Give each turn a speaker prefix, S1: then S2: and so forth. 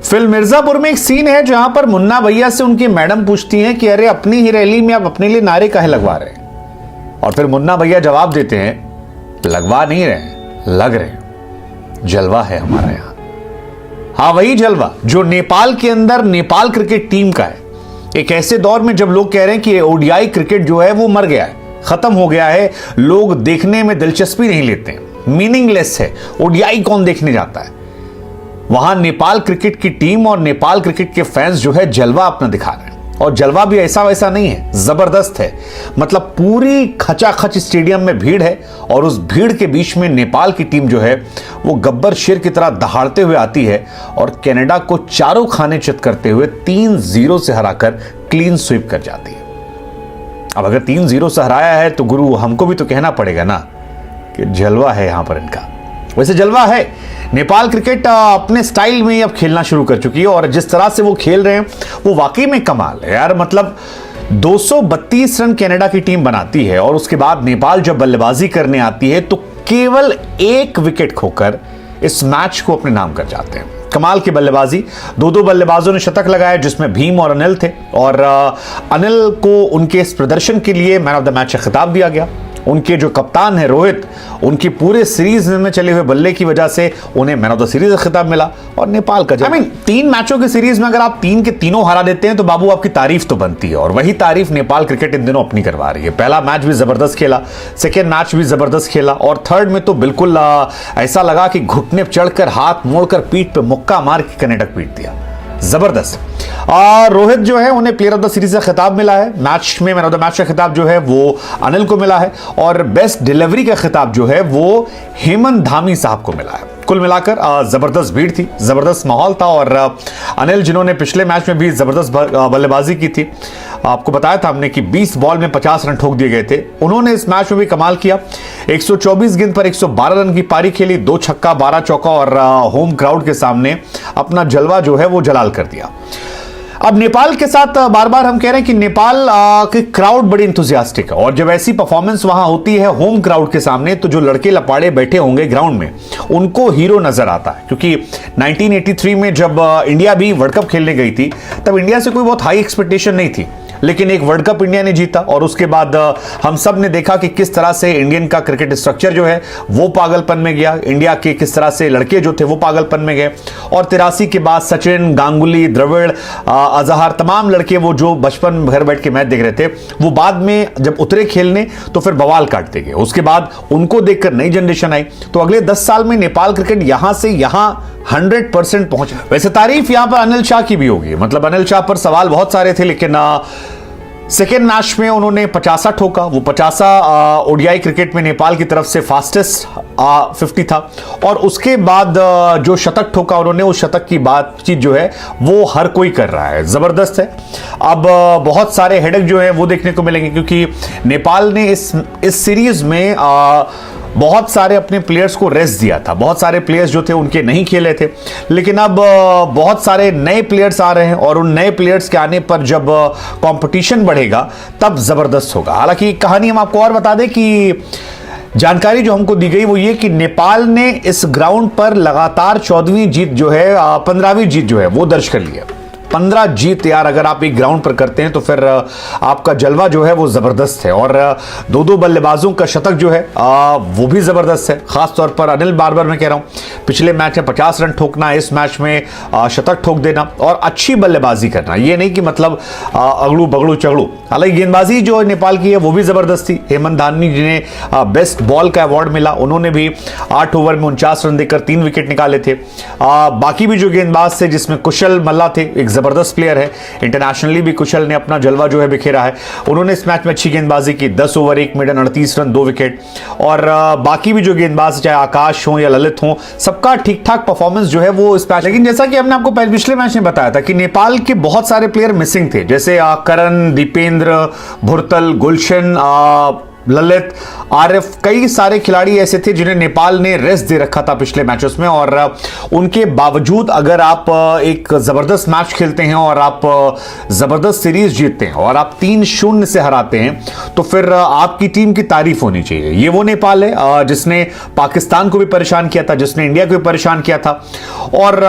S1: Film Mirzapur में एक scene है जहां पर मुन्ना भैया से उनकी मैडम पूछती हैं कि अरे अपनी ही रैली में आप अपने लिए नारे काहे लगवा रहे हैं, और फिर मुन्ना भैया जवाब देते हैं लगवा नहीं रहे, लग रहे, जलवा है हमारा यहां। हाँ, वही जलवा जो नेपाल के अंदर नेपाल क्रिकेट टीम का है। एक ऐसे दौर में जब लोग कह रहे हैं कि ओडीआई क्रिकेट जो है वो मर गया है, खत्म हो गया है, लोग देखने में दिलचस्पी नहीं लेते, मीनिंगलेस है, ओडीआई कौन देखने जाता है, वहां नेपाल क्रिकेट की टीम और नेपाल क्रिकेट के फैंस जो है जलवा अपना दिखा रहे हैं। और जलवा भी ऐसा वैसा नहीं है, जबरदस्त है। मतलब पूरी खचाखच स्टेडियम में भीड़ है और उस भीड़ के बीच में नेपाल की टीम जो है वो गब्बर शेर की तरह दहाड़ते हुए आती है और कनाडा को चारों खाने चित करते हुए 3-0 से हराकर क्लीन स्वीप कर जाती है। अब अगर 3-0 से हराया है तो गुरु हमको भी तो कहना पड़ेगा ना कि जलवा है यहां पर इनका। वैसे जलवा है, नेपाल क्रिकेट अपने स्टाइल में अब खेलना शुरू कर चुकी है और जिस तरह से वो खेल रहे हैं वो वाकई में कमाल है यार। मतलब 232 रन कनाडा की टीम बनाती है और उसके बाद नेपाल जब बल्लेबाजी करने आती है तो केवल 1 विकेट खोकर इस मैच को अपने नाम कर जाते हैं। कमाल की बल्लेबाजी, दो बल्लेबाजों ने शतक लगाए जिसमें भीम और अनिल थे, और अनिल को उनके इस प्रदर्शन के लिए मैन ऑफ द मैच का खिताब दिया गया। उनके जो कप्तान है रोहित, उनकी पूरे सीरीज में चले हुए बल्ले की वजह से उन्हें मैन ऑफ द सीरीज का खिताब मिला। और नेपाल का 3 मैचों की सीरीज में अगर आप 3 के तीनों हरा देते हैं तो बाबू आपकी तारीफ तो बनती है, और वही तारीफ नेपाल क्रिकेट इन दिनों अपनी करवा रही है। पहला मैच भी जबरदस्त खेला, सेकेंड मैच भी जबरदस्त खेला, और थर्ड में तो बिल्कुल ऐसा लगा कि घुटने चढ़कर हाथ मोड़कर पीठ पे मुक्का मार के कनाडा पीट दिया, जबरदस्त। रोहित जो है उन्हें प्लेयर ऑफ द सीरीज का खिताब मिला है। मैच में मैन ऑफ द मैच का खिताब जो है वो अनिल को मिला है, और बेस्ट डिलीवरी का खिताब जो है वो हेमंत धामी साहब को मिला है। कुल मिलाकर जबरदस्त भीड़ थी, जबरदस्त माहौल था, और अनिल जिन्होंने पिछले मैच में भी जबरदस्त बल्लेबाजी की थी, आपको बताया था हमने कि 20 बॉल में 50 रन ठोक दिए गए थे, उन्होंने इस मैच में भी कमाल किया। 124 गेंद पर 112 रन की पारी खेली, 2 छक्का 12 चौका, और होम क्राउड के सामने अपना जलवा जो है वो जलाल कर दिया। अब नेपाल के साथ बार बार हम कह रहे हैं कि नेपाल की क्राउड बड़ी इंथुजियास्टिक है, और जब ऐसी परफॉर्मेंस वहां होती है होम क्राउड के सामने तो जो लड़के लपाड़े बैठे होंगे ग्राउंड में उनको हीरो नजर आता है। क्योंकि 1983 में जब इंडिया भी वर्ल्ड कप खेलने गई थी तब इंडिया से कोई बहुत हाई एक्सपेक्टेशन नहीं थी, लेकिन एक वर्ल्ड कप इंडिया ने जीता, और उसके बाद हम सब ने देखा कि किस तरह से इंडियन का क्रिकेट स्ट्रक्चर जो है वो पागलपन में गया, इंडिया के किस तरह से लड़के जो थे वो पागलपन में गए। और 83 के बाद सचिन, गांगुली, द्रविड़, अजहर, तमाम लड़के वो जो बचपन घर बैठ के मैच देख रहे थे वो बाद में जब उतरे खेलने तो फिर बवाल काटते गए। उसके बाद उनको देखकर नई जनरेशन आई, तो अगले 10 साल में नेपाल क्रिकेट यहां से यहां 100% पहुंच। वैसे तारीफ यहां पर अनिल शाह की भी होगी, मतलब अनिल शाह पर सवाल बहुत सारे थे, लेकिन सेकेंड मैच में उन्होंने 50 ठोका। वो 50 ओडीआई क्रिकेट में नेपाल की तरफ से फास्टेस्ट 50 था, और उसके बाद जो शतक ठोका उन्होंने, उस शतक की बातचीत जो है वो हर कोई कर रहा है, जबरदस्त है। अब बहुत सारे हेडक जो है वो देखने को मिलेंगे, क्योंकि नेपाल ने इस सीरीज में बहुत सारे अपने प्लेयर्स को रेस्ट दिया था, बहुत सारे प्लेयर्स जो थे उनके नहीं खेले थे, लेकिन अब बहुत सारे नए प्लेयर्स आ रहे हैं, और उन नए प्लेयर्स के आने पर जब कंपटीशन बढ़ेगा तब जबरदस्त होगा। हालांकि कहानी हम आपको और बता दें कि जानकारी जो हमको दी गई वो ये कि नेपाल ने इस ग्राउंड पर लगातार 14वीं जीत जो है 15वीं जीत जो है वो दर्ज कर ली है। 15 जीत यार अगर आप एक ग्राउंड पर करते हैं तो फिर आपका जलवा जो है वो जबरदस्त है, और दो बल्लेबाजों का शतक जो है वो भी जबरदस्त है। खासतौर पर अनिल, बार बार मैं कह रहा हूं, पिछले मैच में 50 रन ठोकना, इस मैच में शतक ठोक देना और अच्छी बल्लेबाजी करना, ये नहीं कि मतलब अगड़ू बगड़ू चगड़ू। हालांकि गेंदबाजी जो नेपाल की है वो भी जबरदस्त थी। हेमंत धामी जिन्हें बेस्ट बॉल का अवार्ड मिला, उन्होंने भी 8 ओवर में 49 रन देकर 3 विकेट निकाले थे। बाकी भी जो गेंदबाज थे जिसमें कुशल मल्ला थे, एक जबरदस्त प्लेयर है, इंटरनेशनली भी कुशल ने अपना जलवा जो है बिखेरा है। उन्होंने इस मैच में अच्छी गेंदबाजी की, 10 ओवर 1 मिनट 38 रन 2 विकेट। और बाकी भी जो गेंदबाज चाहे आकाश हो या ललित हो, सबका ठीक ठाक परफॉर्मेंस जो है वो इस मैच। लेकिन जैसा कि हमने आपको पिछले मैच में बताया था कि नेपाल के बहुत सारे प्लेयर मिसिंग थे, जैसे करण, दीपेंद्र, भुरतल, गुलशन, ललित, आरिफ, कई सारे खिलाड़ी ऐसे थे जिन्हें नेपाल ने रेस्ट दे रखा था पिछले मैचेस में, और उनके बावजूद अगर आप एक जबरदस्त मैच खेलते हैं और आप जबरदस्त सीरीज जीतते हैं और आप 3-0 से हराते हैं तो फिर आपकी टीम की तारीफ होनी चाहिए। ये वो नेपाल है जिसने पाकिस्तान को भी परेशान किया था, जिसने इंडिया को भी परेशान किया था, और